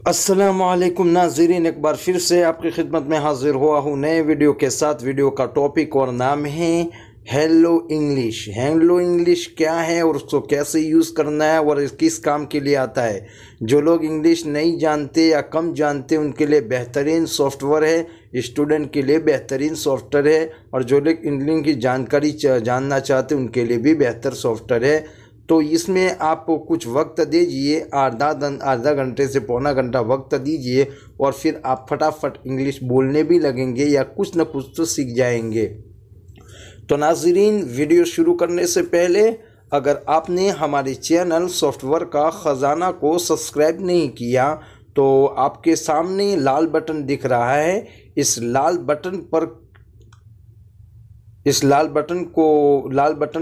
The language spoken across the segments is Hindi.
अस्सलामुअलैकुम नाज़रीन, एक बार फिर से आपकी खिदमत में हाजिर हुआ हूँ नए वीडियो के साथ। वीडियो का टॉपिक और नाम है हेलो इंग्लिश। हेलो इंग्लिश क्या है और उसको कैसे यूज़ करना है और किस काम के लिए आता है। जो लोग इंग्लिश नहीं जानते या कम जानते उनके लिए बेहतरीन सॉफ्टवेयर है, स्टूडेंट के लिए बेहतरीन सॉफ्टवेयर है, और जो लोग इंग्लिश की जानकारी जानना चाहते उनके लिए भी बेहतर सॉफ्टवेयर है। तो इसमें आप कुछ वक्त दीजिए, आधा घंटे से पौना घंटा वक्त दीजिए और फिर आप फटाफट इंग्लिश बोलने भी लगेंगे या कुछ न कुछ तो सीख जाएंगे। तो नाज़रीन, वीडियो शुरू करने से पहले अगर आपने हमारे चैनल सॉफ्टवेयर का ख़जाना को सब्सक्राइब नहीं किया तो आपके सामने लाल बटन दिख रहा है। इस लाल बटन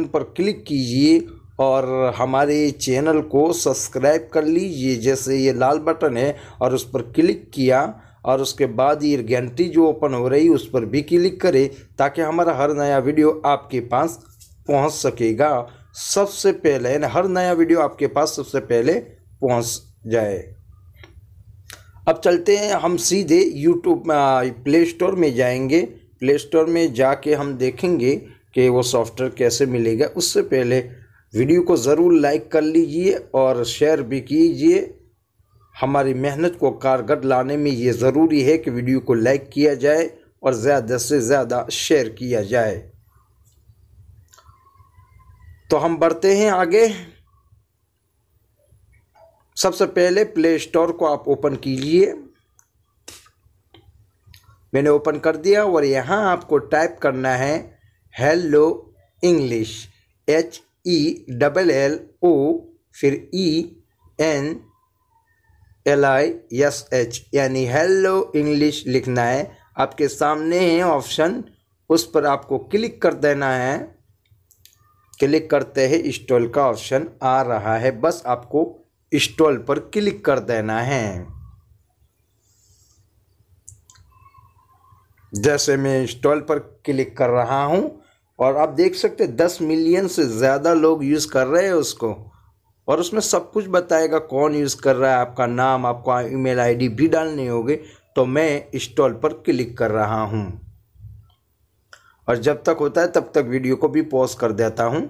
पर क्लिक कीजिए और हमारे चैनल को सब्सक्राइब कर लीजिए। जैसे ये लाल बटन है और उस पर क्लिक किया और उसके बाद ये घंटी जो ओपन हो रही उस पर भी क्लिक करें ताकि हमारा हर नया वीडियो आपके पास पहुंच सकेगा सबसे पहले, हर नया वीडियो आपके पास सबसे पहले पहुंच जाए। अब चलते हैं हम सीधे यूट्यूब प्ले स्टोर में जाएंगे। प्ले स्टोर में जाके हम देखेंगे कि वो सॉफ्टवेयर कैसे मिलेगा। उससे पहले वीडियो को ज़रूर लाइक कर लीजिए और शेयर भी कीजिए। हमारी मेहनत को कारगर लाने में ये ज़रूरी है कि वीडियो को लाइक किया जाए और ज़्यादा से ज़्यादा शेयर किया जाए। तो हम बढ़ते हैं आगे। सबसे पहले प्ले स्टोर को आप ओपन कीजिए। मैंने ओपन कर दिया और यहाँ आपको टाइप करना है हेलो इंग्लिश, HELLO फिर ENLISH, यानी हेलो इंग्लिश लिखना है। आपके सामने है ऑप्शन, उस पर आपको क्लिक कर देना है। क्लिक करते ही इंस्टॉल का ऑप्शन आ रहा है, बस आपको इंस्टॉल पर क्लिक कर देना है। जैसे मैं इंस्टॉल पर क्लिक कर रहा हूं और आप देख सकते हैं 10 मिलियन से ज़्यादा लोग यूज़ कर रहे हैं उसको, और उसमें सब कुछ बताएगा कौन यूज़ कर रहा है। आपका नाम, आपका ईमेल आईडी भी डालने होंगे। तो मैं इंस्टॉल पर क्लिक कर रहा हूं और जब तक होता है तब तक वीडियो को भी पॉज कर देता हूं।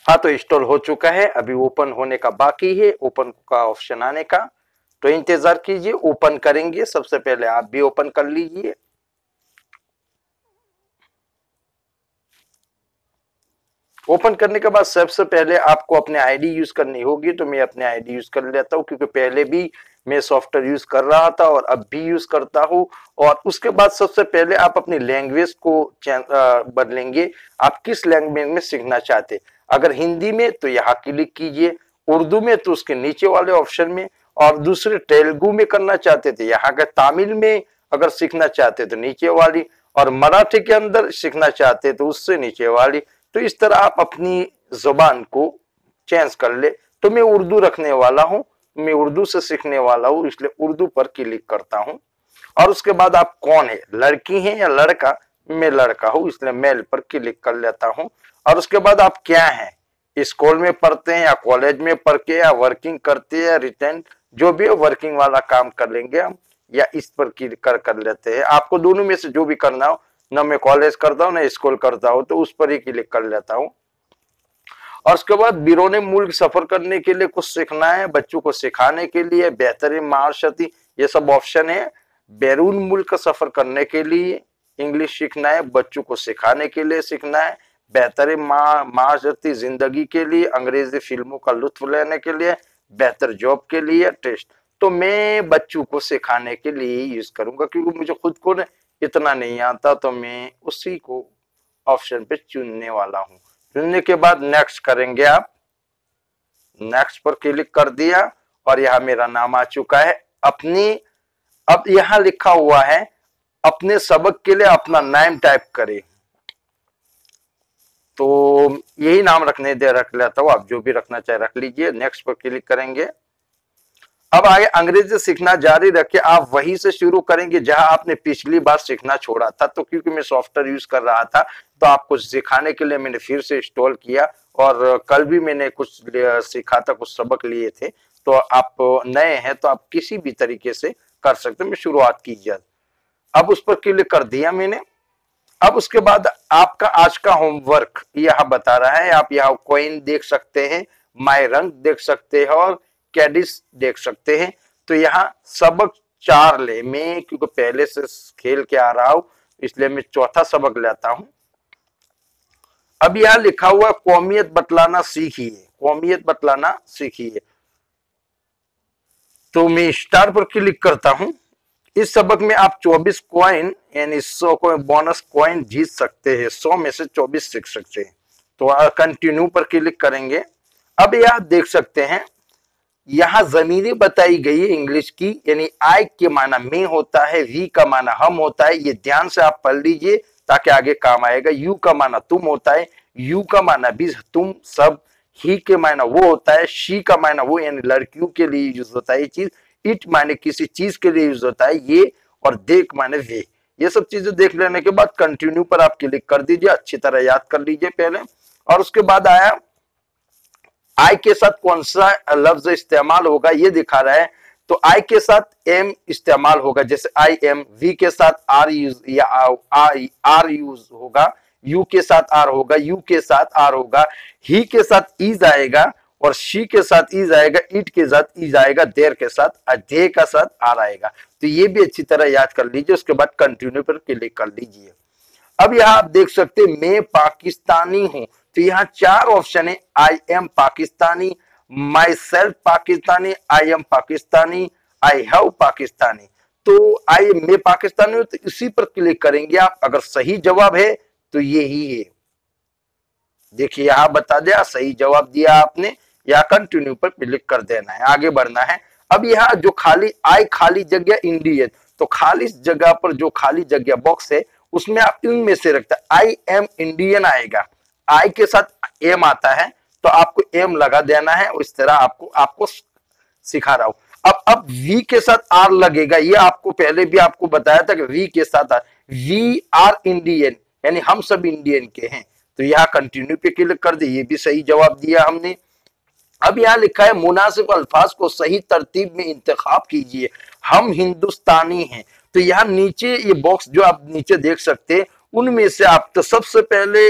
हाँ, तो इंस्टॉल हो चुका है, अभी ओपन होने का बाकी है, ओपन का ऑप्शन आने का। तो इंतजार कीजिए, ओपन करेंगे। सबसे पहले आप भी ओपन कर लीजिए। ओपन करने के बाद सबसे पहले आपको अपने आईडी यूज करनी होगी। तो मैं अपने आईडी यूज कर लेता हूँ क्योंकि पहले भी मैं सॉफ्टवेयर यूज कर रहा था और अब भी यूज करता हूँ। और उसके बाद सबसे पहले आप अपनी लैंग्वेज को बदलेंगे। आप किस लैंग्वेज में सीखना चाहते, अगर हिंदी में तो यहाँ क्लिक कीजिए, उर्दू में तो उसके नीचे वाले ऑप्शन में, और दूसरे तेलुगु में करना चाहते थे यहाँ के तमिल में अगर सीखना चाहते तो नीचे वाली, और मराठी के अंदर सीखना चाहते तो उससे नीचे वाली। तो इस तरह आप अपनी जुबान को चेंज कर ले। तो मैं उर्दू रखने वाला हूं, मैं उर्दू से सीखने वाला हूं, इसलिए उर्दू पर क्लिक करता हूं। और उसके बाद आप कौन है, लड़की है या लड़का, मैं लड़का हूं इसलिए मेल पर क्लिक कर लेता हूं। और उसके बाद आप क्या हैं, स्कूल में पढ़ते हैं या कॉलेज में पढ़ के या वर्किंग करते हैं या रिटर्न, जो भी है वर्किंग वाला काम कर लेंगे हम, या इस पर क्लिक कर लेते हैं। आपको दोनों में से जो भी करना हो, ना मैं कॉलेज करता हूँ ना स्कूल करता हूँ, तो उस पर ही क्लिक कर लेता हूँ। और उसके बाद बिरोने मुल्क सफर करने के लिए कुछ सीखना है, बच्चों को सिखाने के लिए बेहतरीन माशरती, ये सब ऑप्शन है। बैरून मुल्क सफर करने के लिए इंग्लिश सीखना है, बच्चों को सिखाने के लिए सीखना है, बेहतरीन माशरती जिंदगी के लिए, अंग्रेजी फिल्मों का लुत्फ लेने के लिए, बेहतर जॉब के लिए, टेस्ट। तो मैं बच्चों को सिखाने के लिए यूज करूंगा क्योंकि मुझे खुद को इतना नहीं आता, तो मैं उसी को ऑप्शन पे चुनने वाला हूं। चुनने के बाद नेक्स्ट करेंगे आप, नेक्स्ट पर क्लिक कर दिया और यहाँ मेरा नाम आ चुका है अपनी। अब यहाँ लिखा हुआ है अपने सबक के लिए अपना नाम टाइप करें, तो यही नाम रख लेता हूं, आप जो भी रखना चाहे रख लीजिए। नेक्स्ट पर क्लिक करेंगे। अब आगे अंग्रेजी सीखना जारी रखे, आप वहीं से शुरू करेंगे जहां आपने पिछली बार सीखना छोड़ा था। तो क्योंकि मैं सॉफ्टवेयर यूज कर रहा था तो आपको सिखाने के लिए मैंने फिर से इंस्टॉल किया, और कल भी मैंने कुछ सीखा था, कुछ सबक लिए थे। तो आप नए हैं तो आप किसी भी तरीके से कर सकते हैं, मैं शुरुआत कीजिए। अब उस पर क्लिक कर दिया मैंने। अब उसके बाद आपका आज का होमवर्क यहाँ बता रहा है, आप यहाँ कॉइन देख सकते हैं, माय रंग देख सकते हैं और कैडिस देख सकते हैं। तो यहाँ सबक 4 ले, मैं क्योंकि पहले से खेल के आ रहा हूं इसलिए मैं चौथा सबक लेता हूं। अब यहाँ लिखा हुआ कौमियत बतलाना सीखिए, कौमियत बतलाना सीखिए। तो मैं स्टार पर क्लिक करता हूं। इस सबक में आप 24 कॉइन यानी 100 को बोनस कॉइन जीत सकते हैं, 100 में से 24 सीख सकते हैं। तो कंटिन्यू पर क्लिक करेंगे। अब यह देख सकते हैं यहाँ जमीनें बताई गई है इंग्लिश की, यानी आई के माना मैं होता है, वी का माना हम होता है, ये ध्यान से आप पढ़ लीजिए ताकि आगे काम आएगा। यू का माना तुम होता है, यू का माना भी तुम सब, ही के माना वो होता है, शी का माना वो यानी लड़कियों के लिए यूज होता है ये चीज, इट माने किसी चीज के लिए यूज होता है ये, और देख माने वे। ये सब चीजें देख लेने के बाद कंटिन्यू पर आप क्लिक कर दीजिए, अच्छी तरह याद कर लीजिए पहले। और उसके बाद आया आई के साथ कौन सा लफ्ज इस्तेमाल होगा ये दिखा रहा है। तो आई के साथ एम इस्तेमाल होगा, जैसे आई एम, वी के साथ आर यूज या आर यूज होगा, यू के साथ आर होगा, यू के साथ आर होगा, ही के साथ इज आएगा, और शी के साथ इज आएगा, इट के साथ इज आएगा, देर के साथ दे का साथ आर आएगा। तो ये भी अच्छी तरह याद कर लीजिए। उसके बाद कंटिन्यू पर क्लिक कर लीजिए। अब यहाँ आप देख सकते हैं मैं पाकिस्तानी हूं, तो यहाँ 4 ऑप्शन है, I am Pakistani, my self Pakistani, I am Pakistani, I have Pakistani. तो आई मैं पाकिस्तानी हूं तो इसी पर क्लिक करेंगे आप। अगर सही जवाब है तो ये ही है, देखिए यहां बता दिया सही जवाब दिया आपने, या कंटिन्यू पर क्लिक कर देना है, आगे बढ़ना है। अब यहाँ जो खाली आई खाली जगह इंडियन, तो खाली जगह पर जो खाली जगह बॉक्स है उसमें आप इनमें से रखते हैं, आई एम इंडियन आएगा, आई के साथ एम आता है तो आपको एम लगा देना है। इस तरह आपको सिखा रहा हूं। अब वी के साथ आर लगेगा, ये आपको पहले भी आपको बताया था कि वी के साथ आर, वी आर इंडियन यानी हम सब इंडियन के हैं। तो यहाँ कंटिन्यू पे क्लिक कर दे, ये भी सही जवाब दिया हमने। अब यहाँ लिखा है मुनासिब अल्फाज को सही तरतीब में इंतखाब कीजिए, हम हिंदुस्तानी हैं। तो यहाँ नीचे ये बॉक्स जो आप नीचे देख सकते हैं उनमें से आप तो सबसे पहले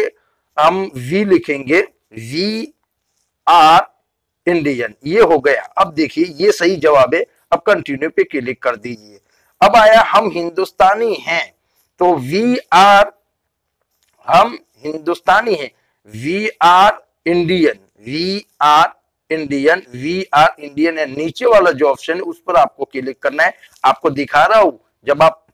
हम वी लिखेंगे, वी आर इंडियन, ये हो गया। अब देखिए ये सही जवाब है। अब कंटिन्यू पे क्लिक कर दीजिए। अब आया हम हिंदुस्तानी हैं, तो वी आर हम हिंदुस्तानी हैं, we are Indian, we are Indian, we are Indian है। नीचे वाला जो ऑप्शन है उस पर आपको क्लिक करना है, आपको दिखा रहा हूं जब आप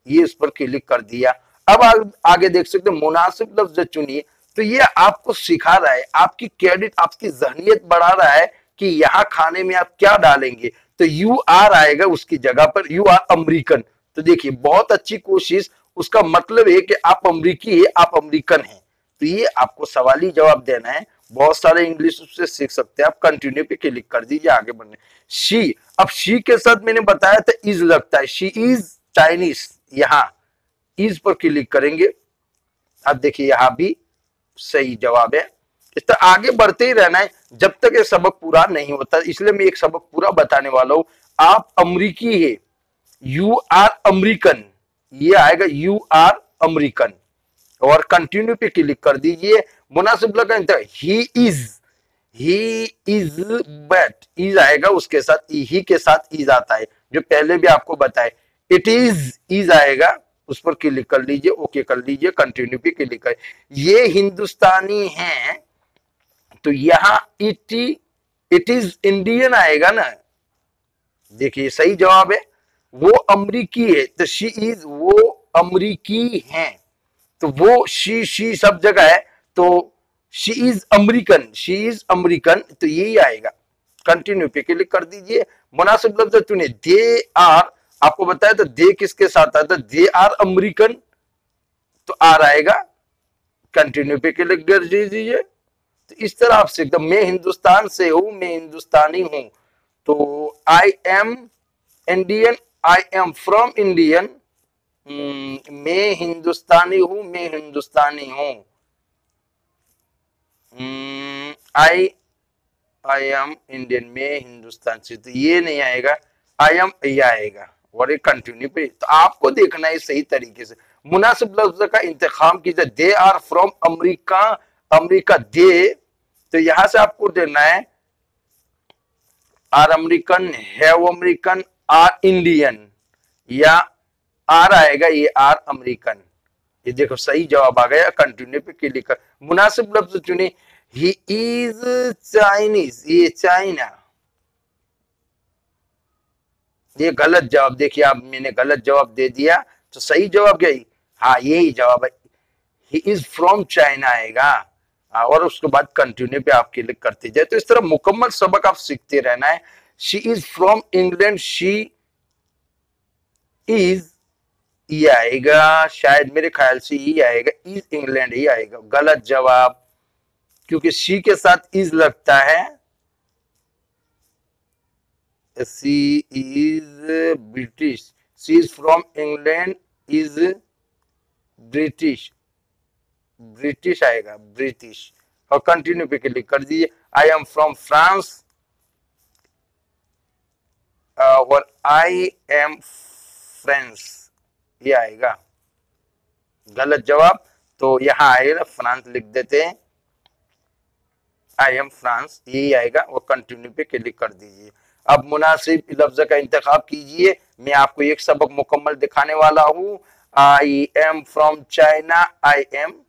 ये इस पर क्लिक कर दिया। अब आगे देख सकते हैं मुनासिब लफ्ज चुनिए, तो ये आपको सिखा रहा है, आपकी क्रेडिट आपकी जहनियत बढ़ा रहा है कि यहाँ खाने में आप क्या डालेंगे। तो यू आर आएगा उसकी जगह पर, यू आर अमेरिकन। तो देखिए बहुत अच्छी कोशिश, उसका मतलब है कि आप अमेरिकी है, आप अमेरिकन हैं। तो ये आपको सवाली जवाब देना है, बहुत सारे इंग्लिश उससे सीख सकते हैं आप। कंटिन्यू पे क्लिक कर दीजिए, आगे बढ़ने। शी, अब शी के साथ मैंने बताया था इज लगता है, शी इज चाइनीज, यहाँ इज पर क्लिक करेंगे। अब देखिए यहाँ भी सही जवाब है। इस तरह आगे बढ़ते ही रहना है जब तक ये सबक पूरा नहीं होता, इसलिए मैं एक सबक पूरा बताने वाला हूं। आप अमरीकी है, यू आर अमरीकन, ये आएगा यू आर अमरीकन। और कंटिन्यू पे क्लिक कर दीजिए। मुनासिब लगा ही इज बट इज आएगा उसके साथ, ही के साथ इज आता है जो पहले भी आपको बताए। इट इज आएगा, उस पर क्लिक कर लीजिए, ओके कर लीजिए, कंटिन्यू पे क्लिक कर। ये हिंदुस्तानी हैं, तो यहां इट इज इंडियन आएगा ना, देखिए सही जवाब है। वो अमरीकी है तो शी इज, वो अमरीकी हैं, तो वो शी सब जगह है, तो she is American, she is American, तो यही आएगा। कंटिन्यू पे क्लिक कर दीजिए। मुनासिब लफ्ज चुने, दे आर, आपको बताया तो दे किसके साथ आता है, दे आर अमरीकन, तो आर आएगा। कंटिन्यू पे क्लिक कर दीजिए। तो इस तरह आप सीखते, मैं हिंदुस्तान से हूं, मैं हिंदुस्तानी हूं, तो I am Indian, I am from Indian, मैं हिंदुस्तानी हूं, मैं हिंदुस्तानी हूं। आई आई एम इंडियन, में हिंदुस्तान से, तो ये नहीं आएगा, आई एम ये आएगा। और एक कंटिन्यू पे, तो आपको देखना है सही तरीके से। मुनासिब लफ्ज का इंतखाब कीजिए। They are from America, America they, तो यहां से आपको देना है are American, have American, are Indian, या आर आएगा, ये आर अमेरिकन। ये देखो सही जवाब आ गया। कंटिन्यू पे क्लिक कर, मुनासिब लफ्ज चुने। ही इज चाइनीज, ये चाइना, ये गलत जवाब। देखिए आप, मैंने गलत जवाब दे दिया, तो सही जवाब क्या है? हाँ यही जवाब है, ही इज फ्रॉम चाइना आएगा। और उसके बाद कंटिन्यू पे आप क्लिक करते जाए। तो इस तरह मुकम्मल सबक आप सीखते रहना है। She is from England, she is, ये आएगा, शायद मेरे ख्याल से ये आएगा, इज इंग्लैंड ही आएगा। गलत जवाब, क्योंकि शी के साथ इज लगता है। She is British, she is from England, is British, British आएगा, ब्रिटिश। और कंटिन्यू पे क्लिक कर दीजिए। आई एम फ्रॉम फ्रांस, और आई एम फ्रेंच, ये आएगा। गलत जवाब, तो यहां आएगा फ्रांस लिख देते हैं, आई एम फ्रांस, यही आएगा। और कंटिन्यू पे क्लिक कर दीजिए। अब मुनासिब लफ्ज का इंतखाब कीजिए। मैं आपको एक सबक मुकम्मल दिखाने वाला हूं। I am from China, I am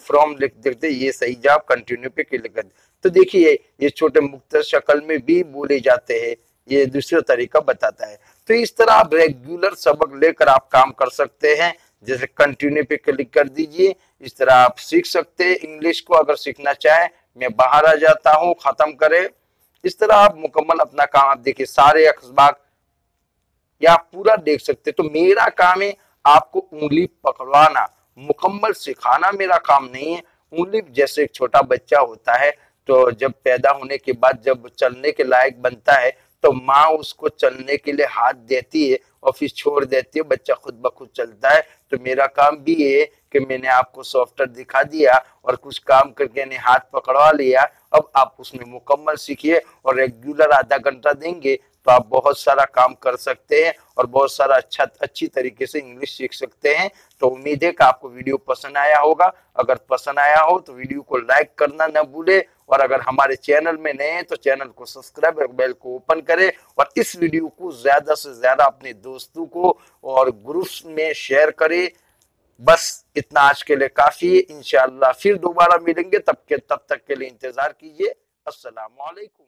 from लिख देते, ये सही जवाब। कंटिन्यू पे क्लिक कर। तो देखिए ये छोटे मुख्तर शक्ल में भी बोले जाते हैं, ये दूसरा तरीका बताता है। तो इस तरह आप रेगुलर सबक लेकर आप काम कर सकते हैं। जैसे कंटिन्यू पे क्लिक कर दीजिए, इस तरह आप सीख सकते हैं इंग्लिश को। अगर सीखना चाहे मैं बाहर आ जाता हूं, खत्म करे। इस तरह आप मुकम्मल अपना काम, आप देखिए सारे अखबार या आप पूरा देख सकते। तो मेरा काम है आपको उंगली पकड़वाना, मुकम्मल सिखाना मेरा काम नहीं है। उंगली जैसे एक छोटा बच्चा होता है, तो जब पैदा होने के बाद जब चलने के लायक बनता है, तो माँ उसको चलने के लिए हाथ देती है और फिर छोड़ देती है, बच्चा खुद ब खुद चलता है। तो मेरा काम भी है कि मैंने आपको सॉफ्टवेयर दिखा दिया और कुछ काम करके ने हाथ पकड़वा लिया। अब आप उसमें मुकम्मल सीखिए और रेगुलर आधा घंटा देंगे तो आप बहुत सारा काम कर सकते हैं और बहुत सारा अच्छी तरीके से इंग्लिश सीख सकते हैं। तो उम्मीद है कि आपको वीडियो पसंद आया होगा। अगर पसंद आया हो तो वीडियो को लाइक करना न भूले, और अगर हमारे चैनल में नए हैं तो चैनल को सब्सक्राइब और बेल को ओपन करें, और इस वीडियो को ज्यादा से ज्यादा अपने दोस्तों को और ग्रुप्स में शेयर करें। बस इतना आज के लिए काफी है। इंशाअल्लाह फिर दोबारा मिलेंगे, तब तक के लिए इंतजार कीजिए। अस्सलाम वालेकुम।